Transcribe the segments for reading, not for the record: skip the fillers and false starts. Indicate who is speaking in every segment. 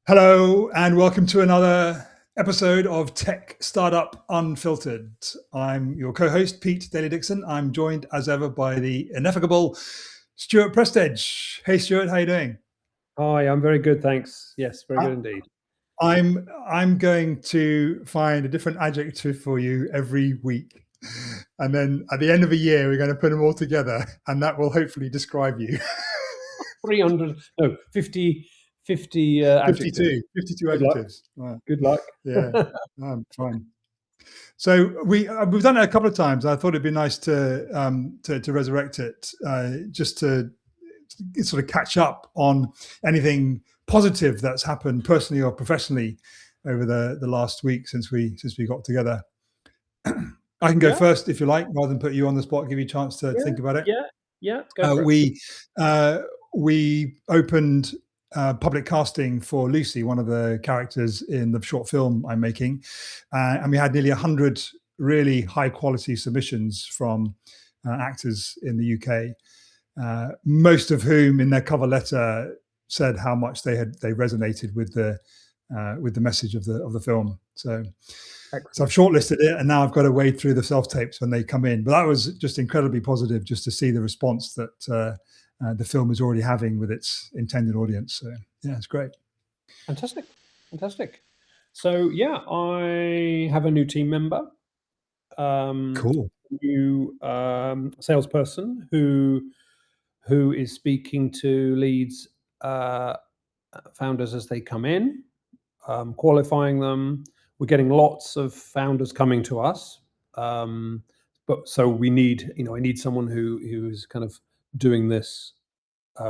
Speaker 1: Hello, and welcome to another episode of Tech Startup Unfiltered. I'm your co-host, Pete Daly-Dixon. I'm joined, as ever, by the ineffable Stuart Prestedge. Hey, Stuart, how you doing?
Speaker 2: Hi, I'm very good, thanks. Yes, very good indeed.
Speaker 1: I'm going to find a different adjective for you every week. And then at the end of a year, we're going to put them all together, and that will hopefully describe you.
Speaker 2: 50 adjectives.
Speaker 1: 52
Speaker 2: Good luck.
Speaker 1: adjectives. Wow.
Speaker 2: Good luck.
Speaker 1: Yeah, I'm fine. So we've done it a couple of times. I thought it'd be nice to resurrect it, just to sort of catch up on anything positive that's happened personally or professionally over the last week since we got together. I can go first if you like, rather than put you on the spot. Give you a chance to think about it.
Speaker 2: Go for it.
Speaker 1: We opened public casting for Lucy, one of the characters in the short film I'm making, and we had nearly 100 really high quality submissions from actors in the UK, most of whom in their cover letter said how much they resonated with the message of the film. So I've shortlisted it, and now I've got to wade through the self-tapes when they come in. But that was just incredibly positive, just to see the response that the film is already having with its intended audience. So yeah, it's great.
Speaker 2: Fantastic. So yeah, I have a new team member.
Speaker 1: Cool.
Speaker 2: New salesperson who is speaking to leads, founders as they come in, qualifying them. We're getting lots of founders coming to us, but so we need, I need someone who's kind of doing this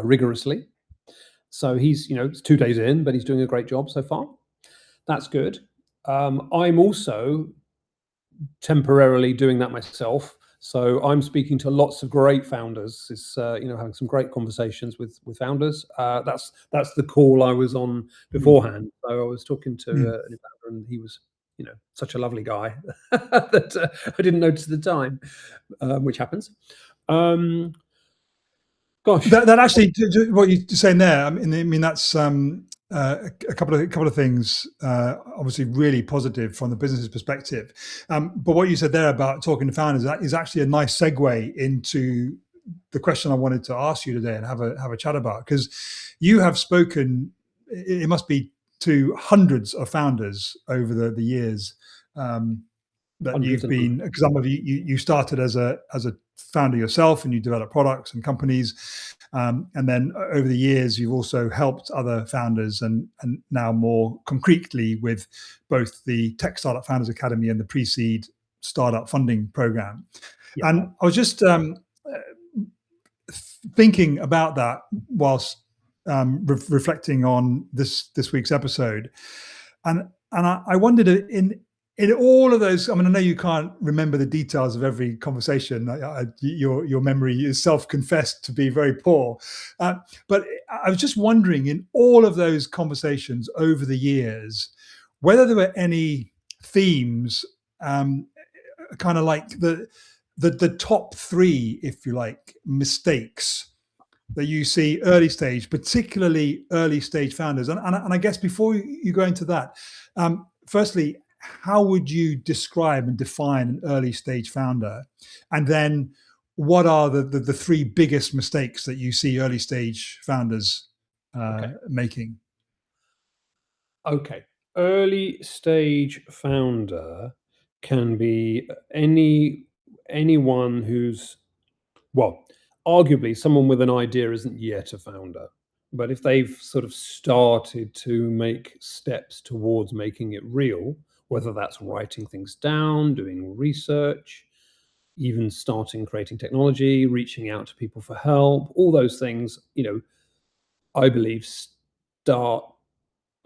Speaker 2: rigorously. So he's, it's 2 days in, but he's doing a great job so far. That's good. I'm also temporarily doing that myself. So I'm speaking to lots of great founders. It's having some great conversations with founders. That's the call I was on beforehand. So I was talking to a new founder, and he was, such a lovely guy that I didn't notice at the time, which happens. Gosh,
Speaker 1: that actually, what you're saying there, I mean that's a couple of things, obviously really positive from the business's perspective. But what you said there about talking to founders is actually a nice segue into the question I wanted to ask you today and have a chat about, because you have spoken, it must be, to hundreds of founders over the years that you've been, because some of you started as a founder yourself and you developed products and companies, and then over the years you've also helped other founders, and now more concretely with both the Tech Startup Founders Academy and the Pre-Seed Startup Funding Program. Yeah. And I was just thinking about that whilst reflecting on this week's episode, and I wondered, in all of those, I mean, I know you can't remember the details of every conversation. Your memory is self-confessed to be very poor. But I was just wondering, in all of those conversations over the years, whether there were any themes, kind of like the top three, if you like, mistakes that you see early stage, particularly early stage founders. And I guess before you go into that, firstly, how would you describe and define an early stage founder? And then what are the three biggest mistakes that you see early stage founders making?
Speaker 2: Okay. Early stage founder can be anyone who's, well, arguably someone with an idea isn't yet a founder. But if they've sort of started to make steps towards making it real, whether that's writing things down, doing research, even starting creating technology, reaching out to people for help, all those things, I believe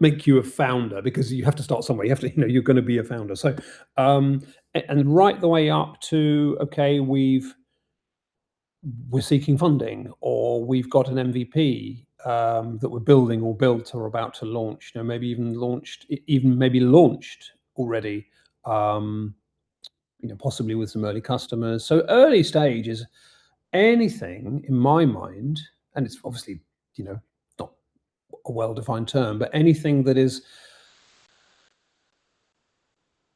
Speaker 2: make you a founder, because you have to start somewhere. You have to, you're going to be a founder. So, and right the way up to, okay, we're seeking funding, or we've got an MVP that we're building or built or about to launch, maybe even launched already, possibly with some early customers. So early stage is anything, in my mind, and it's obviously, not a well-defined term, but anything that is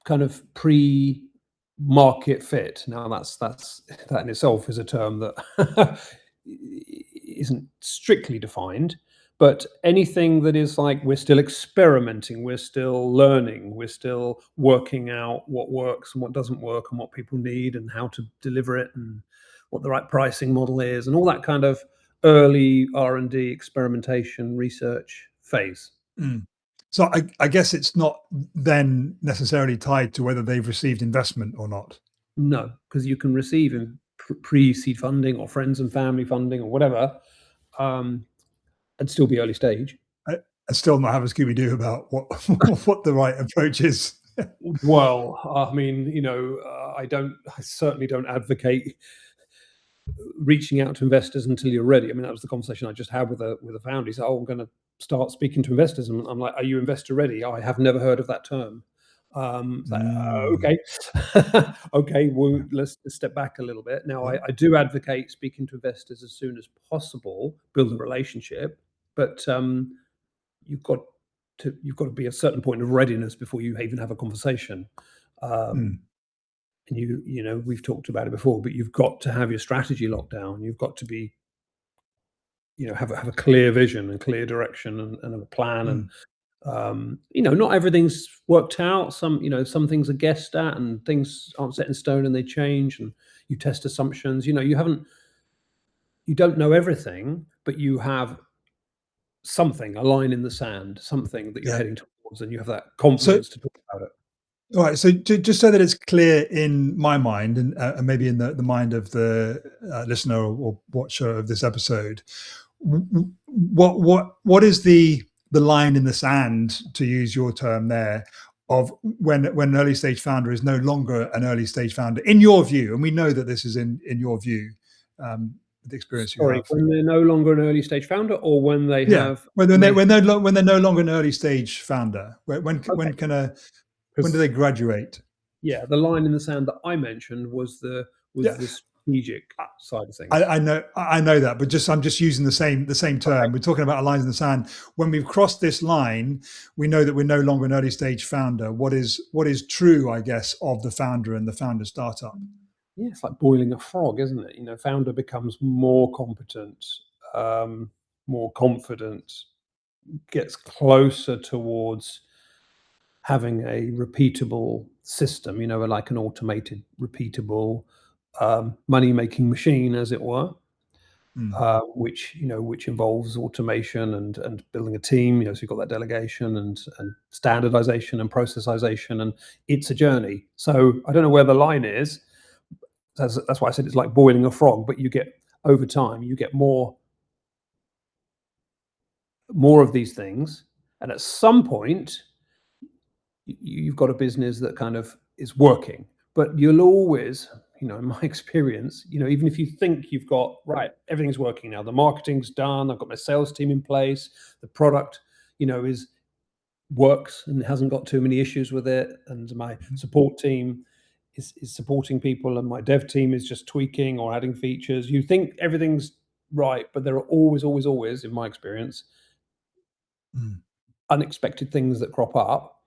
Speaker 2: kind of pre-market fit. Now that in itself is a term that isn't strictly defined, but anything that is like we're still experimenting, we're still learning, we're still working out what works and what doesn't work and what people need and how to deliver it and what the right pricing model is and all that kind of early R&D experimentation research phase.
Speaker 1: Mm. So I guess it's not then necessarily tied to whether they've received investment or not.
Speaker 2: No, because you can receive in pre-seed funding or friends and family funding or whatever, and still be early stage.
Speaker 1: And still not have a Scooby Doo about what what the right approach is.
Speaker 2: Well, I mean, I certainly don't advocate reaching out to investors until you're ready. I mean, that was the conversation I just had with a founder. He said, "Oh, I'm going to start speaking to investors," and I'm like, "Are you investor ready?" I have never heard of that term. Okay, okay. Well, let's step back a little bit. Now, I do advocate speaking to investors as soon as possible, build a relationship, but you've got to be a certain point of readiness before you even have a conversation.
Speaker 1: Mm.
Speaker 2: And we've talked about it before, but you've got to have your strategy locked down. You've got to be, have a clear vision and clear direction and a plan.
Speaker 1: Mm.
Speaker 2: And not everything's worked out. Some things are guessed at, and things aren't set in stone, and they change. And you test assumptions. You don't know everything, but you have something, a line in the sand, something that you're
Speaker 1: Yeah.
Speaker 2: heading towards, and you have that confidence to talk about it.
Speaker 1: All right. So just so that it's clear in my mind and maybe in the mind of the listener or watcher of this episode, what is the line in the sand, to use your term there, of when an early stage founder is no longer an early stage founder in your view? And we know that this is in your view, the experience you
Speaker 2: Sorry,
Speaker 1: have.
Speaker 2: when they're no longer an early stage founder, or when they
Speaker 1: Yeah,
Speaker 2: have
Speaker 1: when they're no longer an early stage founder, when do they graduate?
Speaker 2: Yeah, the line in the sand that I mentioned was the
Speaker 1: Yeah,
Speaker 2: strategic side of things.
Speaker 1: I know that, but I'm just using the same term.
Speaker 2: Okay.
Speaker 1: We're talking about a line in the sand. When we've crossed this line, we know that we're no longer an early stage founder. What is true, I guess, of the founder and the founder startup?
Speaker 2: Yeah, it's like boiling a frog, isn't it? Founder becomes more competent, more confident, gets closer towards having a repeatable system, like an automated, repeatable money-making machine, as it were.
Speaker 1: Mm.
Speaker 2: Which involves automation and building a team. So you've got that delegation and standardization and processization, and it's a journey. So I don't know where the line is. That's why I said it's like boiling a frog. But you get, over time, you get more of these things, and at some point, you've got a business that kind of is working. But you'll always, in my experience, even if you think you've got, right, everything's working now, the marketing's done, I've got my sales team in place, the product, is works and hasn't got too many issues with it, and my support team is supporting people, and my dev team is just tweaking or adding features. You think everything's right, but there are always, in my experience, unexpected things that crop up.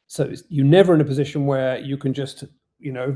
Speaker 2: So you're never in a position where you can just,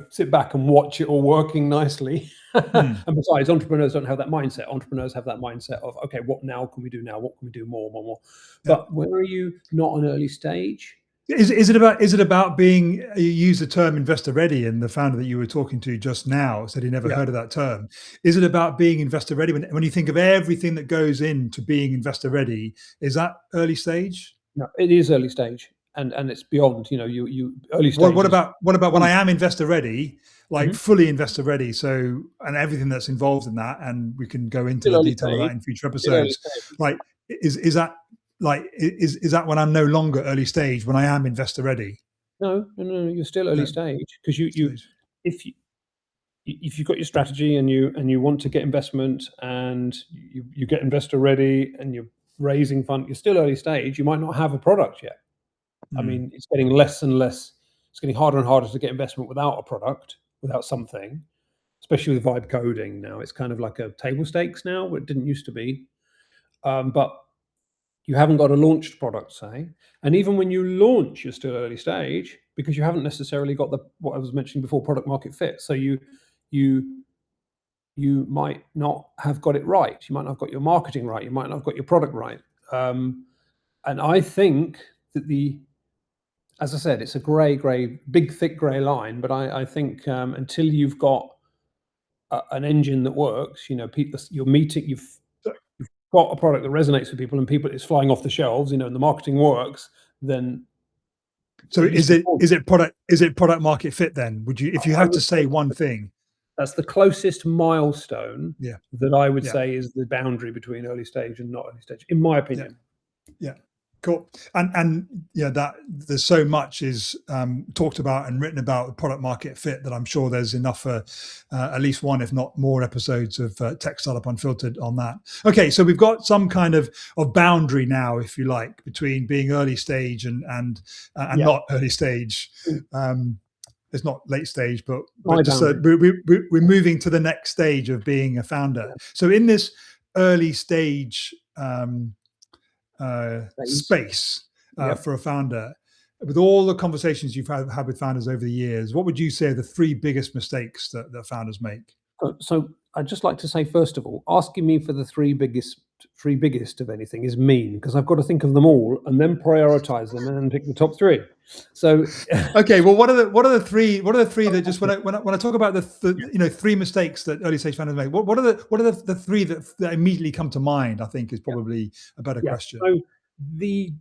Speaker 2: sit back and watch it all working nicely. And besides, entrepreneurs don't have that mindset. Entrepreneurs have that mindset of, okay, what now can we do now? What can we do more?
Speaker 1: Yeah.
Speaker 2: But where are you not an early stage?
Speaker 1: Is it about being, you use the term investor ready, and the founder that you were talking to just now said he never heard of that term. Is it about being investor ready? When you think of everything that goes into being investor ready, is that early stage?
Speaker 2: No, it is early stage, and it's beyond. You early stage.
Speaker 1: What about when I am investor ready, like
Speaker 2: Mhm.
Speaker 1: fully investor ready? So, and everything that's involved in that, and we can go into
Speaker 2: Still
Speaker 1: the
Speaker 2: early
Speaker 1: detail of that
Speaker 2: stage.
Speaker 1: in future
Speaker 2: Still early
Speaker 1: episodes.
Speaker 2: stage.
Speaker 1: Like, is that when I'm no longer early stage, when I am investor ready?
Speaker 2: No, you're still early
Speaker 1: No,
Speaker 2: stage, because
Speaker 1: stage.
Speaker 2: if you if you've got your strategy and you want to get investment, and you get investor ready and you're raising fund, you're still early stage. You might not have a product yet. I
Speaker 1: Mm,
Speaker 2: mean, it's getting less and less. It's getting harder and harder to get investment without a product, without something, especially with vibe coding now. It's kind of like a table stakes now, what it didn't used to be. But you haven't got a launched product, say, and even when you launch, you're still early stage because you haven't necessarily got what I was mentioning before, product market fit. So you might not have got it right. You might not have got your marketing right. You might not have got your product right. And I think that as I said, it's a big, thick grey line. But I think until you've got an engine that works, people, you've got a product that resonates with people, and it's flying off the shelves, and the marketing works, then.
Speaker 1: So is it product market fit then? Would you, if you had to say one thing?
Speaker 2: That's the closest milestone that I would say is the boundary between early stage and not early stage, in my opinion.
Speaker 1: Yeah. Cool. And that there's so much is talked about and written about product market fit that I'm sure there's enough for at least one, if not more, episodes of Tech Startup Unfiltered on that. Okay, so we've got some kind of boundary now, if you like, between being early stage and not early stage. It's not late stage, but just we're moving to the next stage of being a founder. Yeah. So in this early stage space for a founder, with all the conversations you've had with founders over the years, what would you say are the three biggest mistakes that founders make?
Speaker 2: So I'd just like to say, first of all, asking me for the three biggest of anything is mean, because I've got to think of them all and then prioritize them and then pick the top three. So
Speaker 1: okay, well, what are the three that, just when I talk about the three mistakes that early stage founders make, what are the three that immediately come to mind? I think is probably a better question.
Speaker 2: So the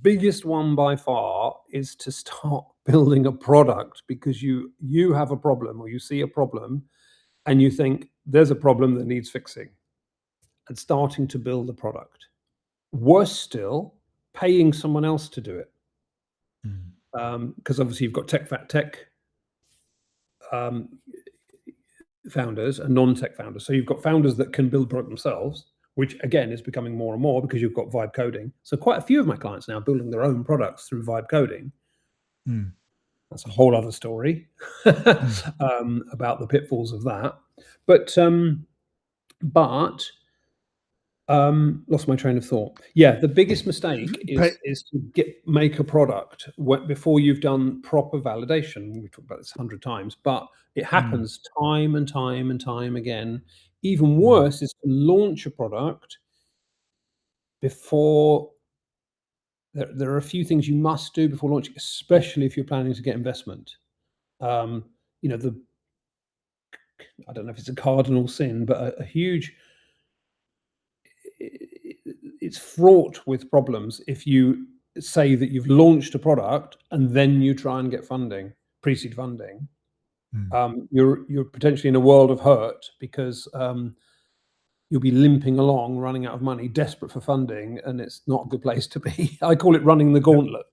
Speaker 2: biggest one by far is to start building a product, because you have a problem, or you see a problem and you think there's a problem that needs fixing, and starting to build a product. Worse still, paying someone else to do it. Because obviously you've got tech founders and non-tech founders. So you've got founders that can build product themselves, which again is becoming more and more because you've got vibe coding. So quite a few of my clients now are building their own products through vibe coding. That's a whole other story about the pitfalls of that. But lost my train of thought. Yeah, the biggest mistake is to make a product before you've done proper validation. We've talked about this 100 times, but it happens time and time and time again. Even worse is to launch a product before. There are a few things you must do before launching, especially if you're planning to get investment. I don't know if it's a cardinal sin, but a huge. It's fraught with problems if you say that you've launched a product and then you try and get funding, pre-seed funding. You're potentially in a world of hurt, because you'll be limping along, running out of money, desperate for funding, and it's not a good place to be. I call it running the gauntlet,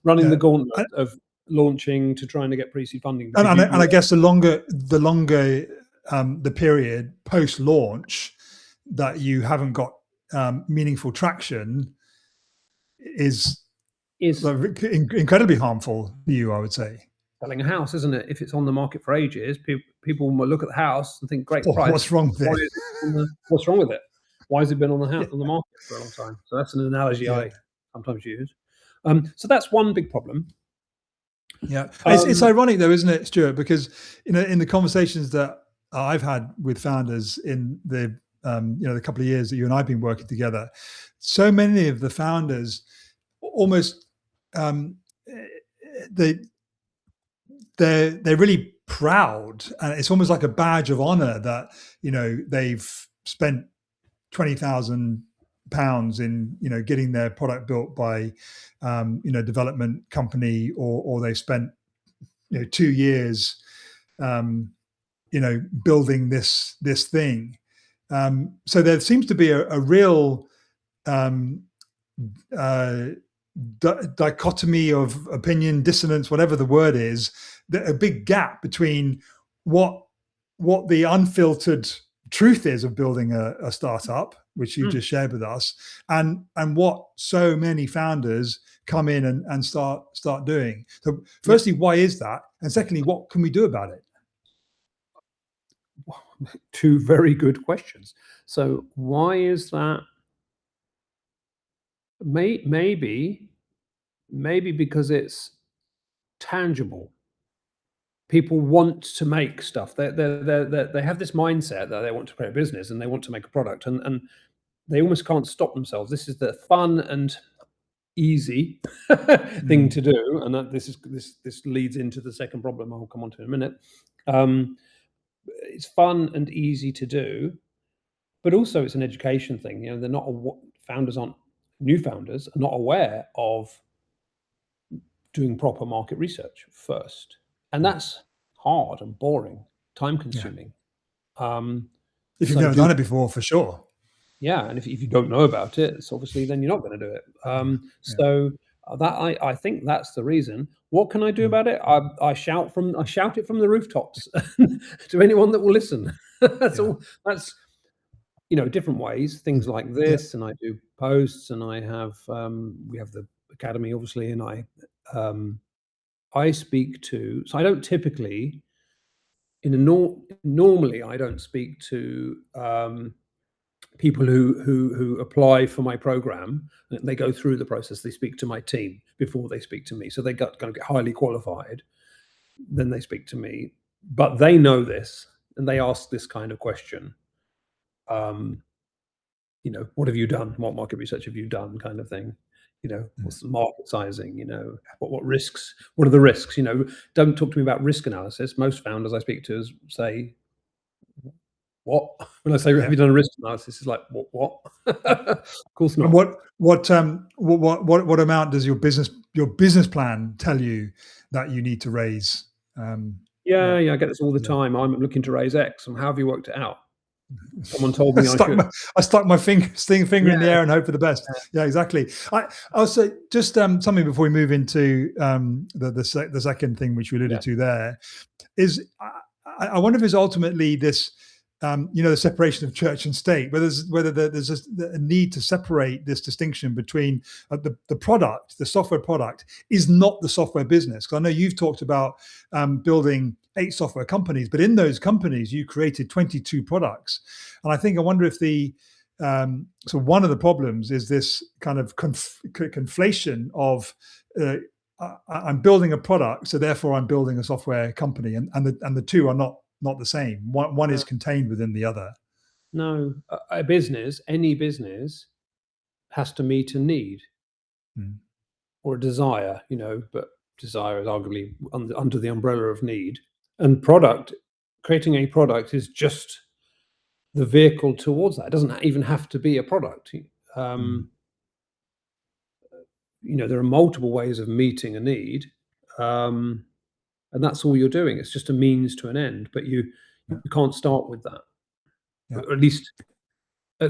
Speaker 2: the gauntlet of launching to trying to get pre-seed funding.
Speaker 1: And I guess the longer the period post-launch that you haven't got meaningful traction is incredibly harmful to you, I would say.
Speaker 2: Selling a house, isn't it? If it's on the market for ages, people will look at the house and think, great price.
Speaker 1: What's wrong with it?
Speaker 2: What's wrong with it? Why has it been on the market for a long time? So that's an analogy I sometimes use. So that's one big problem.
Speaker 1: Yeah, it's ironic though, isn't it, Stuart? Because in the conversations that I've had with founders in the the couple of years that you and I've been working together, so many of the founders almost they're really proud, and it's almost like a badge of honor that they've spent £20,000 in getting their product built by development company, or they spent 2 years building this thing. So there seems to be a real dichotomy of opinion, dissonance, whatever the word is, a big gap between what the unfiltered truth is of building a startup, which you just shared with us, and what so many founders come in and start doing. So firstly, why is that? And secondly, what can we do about it?
Speaker 2: Two very good questions. So why is that? Maybe because it's tangible. People want to make stuff. They have this mindset that they want to create a business and they want to make a product, and they almost can't stop themselves. This is the fun and easy thing to do, and this leads into the second problem I'll come on to in a minute. It's fun and easy to do, but also it's an education thing. They're not new founders are not aware of doing proper market research first, and that's hard and boring, time consuming.
Speaker 1: If you've never done it before, for sure.
Speaker 2: Yeah, and if you don't know about it, it's obviously then you're not going to do it. So that I think that's the reason. What can I do about it? I shout it from the rooftops to anyone that will listen. That's all. That's different ways. Things like this, and I do posts, and I have we have the academy obviously, and I speak to. So I don't typically normally I don't speak to people who apply for my program. They go through the process. They speak to my team before they speak to me. So they got going to get highly qualified. Then they speak to me, but they know this and they ask this kind of question. What have you done? What market research have you done? Kind of thing. What's the market sizing? What risks? What are the risks? Don't talk to me about risk analysis. Most founders I speak to say, what? When I say, have you done a risk analysis? It's like, what? Of course not.
Speaker 1: And what amount does your business plan tell you that you need to raise?
Speaker 2: I get this all the time. I'm looking to raise X, and how have you worked it out? Someone told me
Speaker 1: I stuck my finger in the air and hope for the best. Yeah, exactly. I'll say just something before we move into the second thing which we alluded to there is I wonder if it's ultimately this the separation of church and state, whether there's a need to separate this distinction between the product, the software product is not the software business. Because I know you've talked about building 8 software companies, but in those companies you created 22 products. And I wonder if so one of the problems is this kind of conflation of I'm building a product, so therefore I'm building a software company, and the two are not the same. One is contained within the other.
Speaker 2: No, any business has to meet a need or a desire, but desire is arguably under the umbrella of need. And creating a product is just the vehicle towards that. It doesn't even have to be a product. There are multiple ways of meeting a need. And that's all you're doing. It's just a means to an end, but you can't start with that. At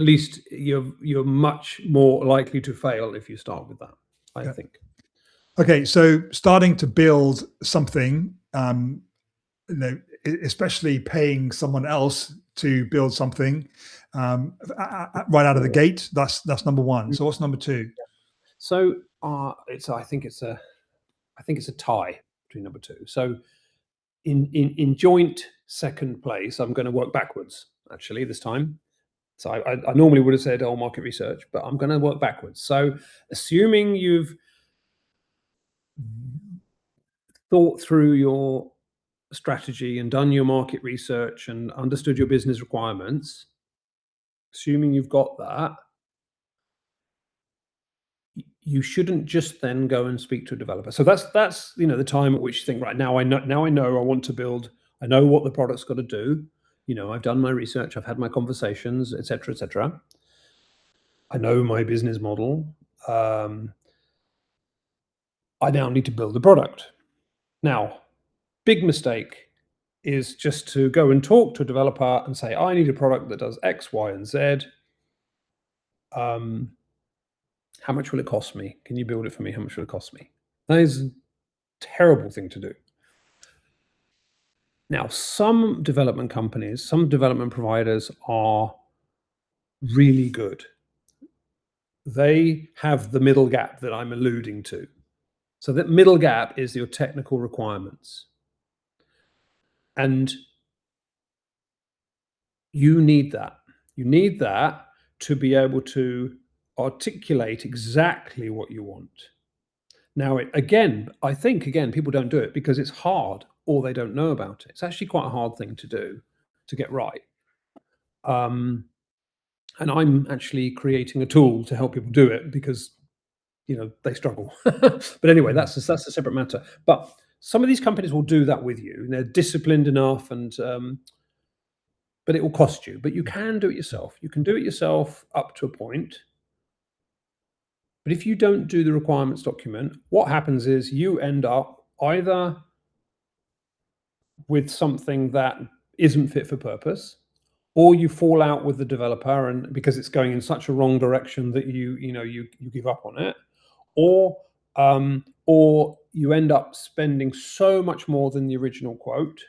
Speaker 2: least you're much more likely to fail if you start with that, I think.
Speaker 1: Okay, so starting to build something, especially paying someone else to build something right out of the gate, that's number one. So what's number two?
Speaker 2: So I think it's a tie between number two. So in joint second place, I'm going to work backwards actually this time. So I normally would have said market research, but I'm going to work backwards. So assuming you've thought through your strategy and done your market research and understood your business requirements, assuming you've got that, you shouldn't just then go and speak to a developer. So that's the time at which you think, right, now I know I want to build, I know what the product's got to do. I've done my research, I've had my conversations, etc., etc. I know my business model. I now need to build the product. Now, big mistake is just to go and talk to a developer and say, I need a product that does X, Y, and Z. How much will it cost me? Can you build it for me? How much will it cost me? That is a terrible thing to do. Now, some development companies, some development providers are really good. They have the middle gap that I'm alluding to. So that middle gap is your technical requirements. And you need that. You need that to be able to articulate exactly what you want. Now, I think people don't do it because it's hard or they don't know about it. It's actually quite a hard thing to do, to get right. And I'm actually creating a tool to help people do it because, they struggle. But anyway, that's a separate matter. But some of these companies will do that with you, and they're disciplined enough, but it will cost you. But you can do it yourself. You can do it yourself up to a point. But if you don't do the requirements document, what happens is you end up either with something that isn't fit for purpose, or you fall out with the developer, and because it's going in such a wrong direction that you give up on it, or you end up spending so much more than the original quote,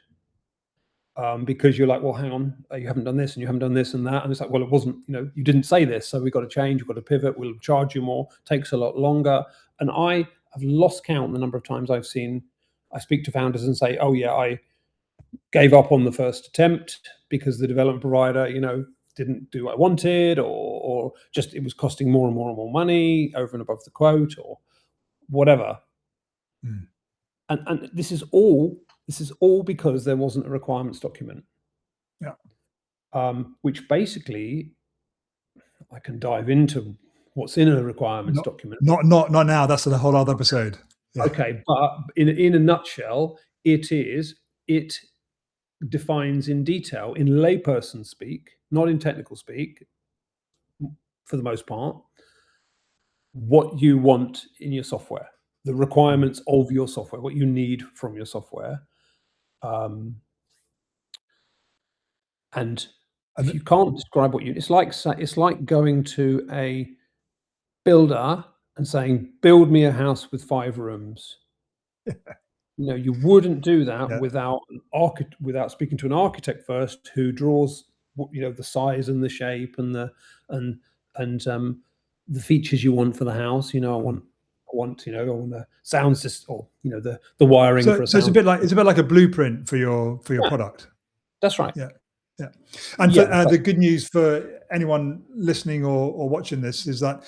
Speaker 2: because you're like, well, hang on, you haven't done this and you haven't done this and that, and it's like, well, it wasn't, you didn't say this, so we've got to change, we've got to pivot, we'll charge you more, takes a lot longer. And I have lost count the number of times I speak to founders and say, oh yeah, I gave up on the first attempt because the development provider, didn't do what I wanted, or just it was costing more and more and more money over and above the quote or whatever. And this is all because there wasn't a requirements document. Which basically I can dive into what's in a requirements document.
Speaker 1: Not now. That's a whole other episode. Yeah.
Speaker 2: Okay, but in a nutshell, it defines in detail, in layperson speak, not in technical speak, for the most part, what you want in your software, the requirements of your software, what you need from your software. And if you can't describe what it's like going to a builder and saying, build me a house with 5 rooms. You wouldn't do that without speaking to an architect first, who draws the size and the shape and the features you want for the house. I want the sound system, or the wiring for a sound.
Speaker 1: So it's a bit like a blueprint for your product.
Speaker 2: That's right.
Speaker 1: Yeah. And the good news for anyone listening or watching this is that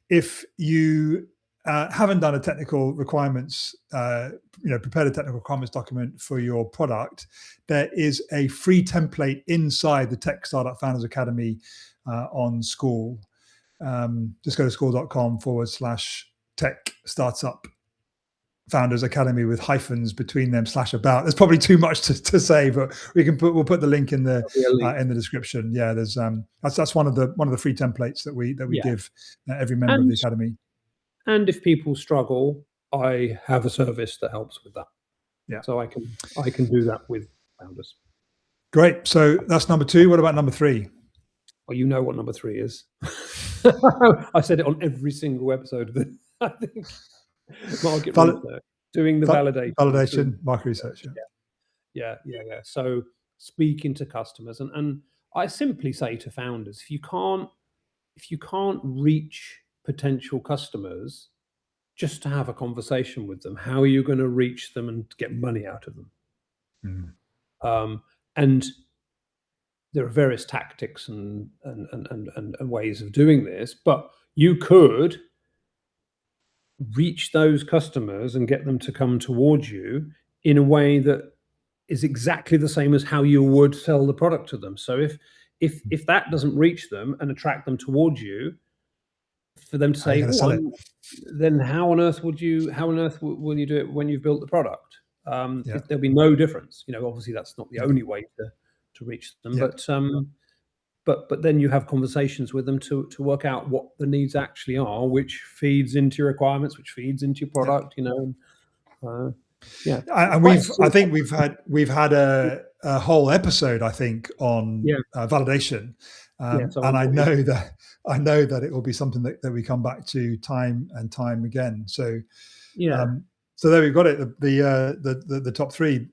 Speaker 1: if you haven't done a technical requirements, prepared a technical requirements document for your product, there is a free template inside the Tech Startup Founders Academy on School. Just go to school.com/Tech Startup Founders Academy with hyphens between them /about. There's probably too much to say, but we'll put the link in the description. Yeah, there's that's one of the free templates that we give every member of the academy.
Speaker 2: And if people struggle, I have a service that helps with that.
Speaker 1: Yeah,
Speaker 2: so I can do that with founders.
Speaker 1: Great. So that's number 2. What about number 3?
Speaker 2: Well, you know what number 3 is. I said it on every single episode of this, I think. Market research, doing the validation,
Speaker 1: market research.
Speaker 2: Yeah. So speaking to customers, and I simply say to founders, if you can't reach potential customers just to have a conversation with them, how are you going to reach them and get money out of them? And there are various tactics and ways of doing this, but you could reach those customers and get them to come towards you in a way that is exactly the same as how you would sell the product to them. So if that doesn't reach them and attract them towards you, for them to say, then how on earth will you do it when you've built the product? There'll be no difference. Obviously that's not the only way to reach them, but then you have conversations with them to work out what the needs actually are, which feeds into your requirements, which feeds into your product.
Speaker 1: And I think we've had a whole episode, I think, on validation, and I know that it will be something that we come back to time and time again. So so there we've got it. The top 3.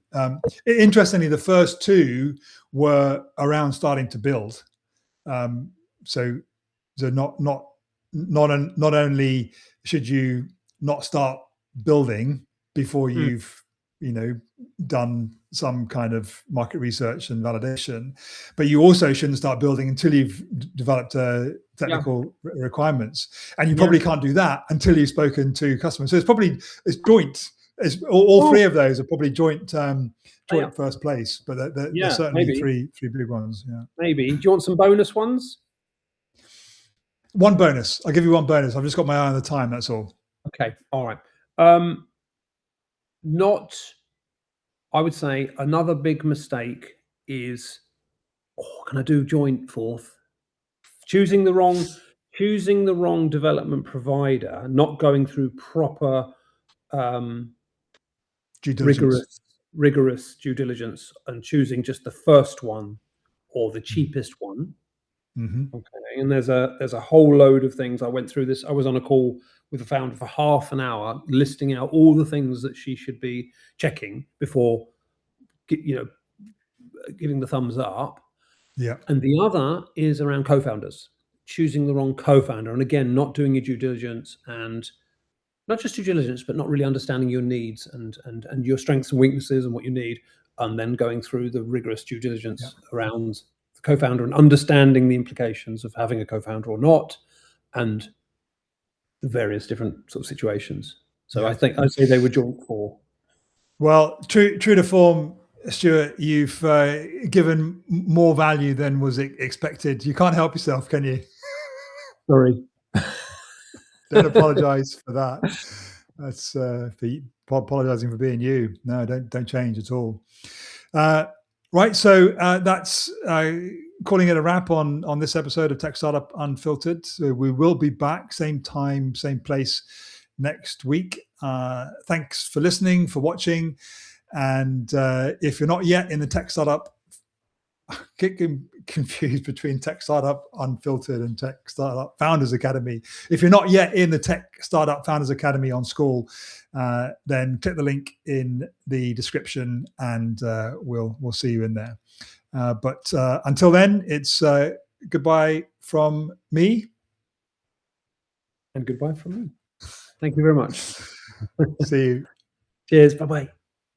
Speaker 1: Interestingly, the first 2 were around starting to build. So not only should you not start building before you've done some kind of market research and validation, but you also shouldn't start building until you've developed technical requirements, and you probably can't do that until you've spoken to customers. So it's joint. All three of those are probably joint first place, but there's certainly
Speaker 2: maybe.
Speaker 1: three big ones. Yeah,
Speaker 2: maybe. Do you want some bonus ones?
Speaker 1: One bonus. I'll give you one bonus. I've just got my eye on the time. That's all.
Speaker 2: Okay. All right. I would say another big mistake is, can I do joint fourth? Choosing the wrong development provider, not going through proper rigorous due diligence, and choosing just the first one or the cheapest one. Okay, and there's a whole load of things. I went through this. I was on a call with the founder for half an hour, listing out all the things that she should be checking before, giving the thumbs up.
Speaker 1: Yeah.
Speaker 2: And the other is around co-founders, choosing the wrong co-founder, and again, not doing your due diligence, and not just due diligence, but not really understanding your needs and your strengths and weaknesses and what you need, and then going through the rigorous due diligence around the co-founder and understanding the implications of having a co-founder or not, and the various different sort of situations. So I'd say they were joint four.
Speaker 1: Well, true to form, Stuart, you've given more value than was expected. You can't help yourself, can you?
Speaker 2: Sorry.
Speaker 1: Don't apologize for that. That's for apologizing for being you. No, don't change at all. Right, so that's calling it a wrap on this episode of Tech Startup Unfiltered. So we will be back, same time, same place next week. Thanks for listening, for watching. And if you're not yet in the Tech Startup, getting confused between Tech Startup Unfiltered and Tech Startup Founders Academy. If you're not yet in the Tech Startup Founders Academy on School, then click the link in the description, and we'll see you in there. But until then, it's goodbye from me.
Speaker 2: And goodbye from me. Thank you very much.
Speaker 1: See you.
Speaker 2: Cheers. Bye-bye.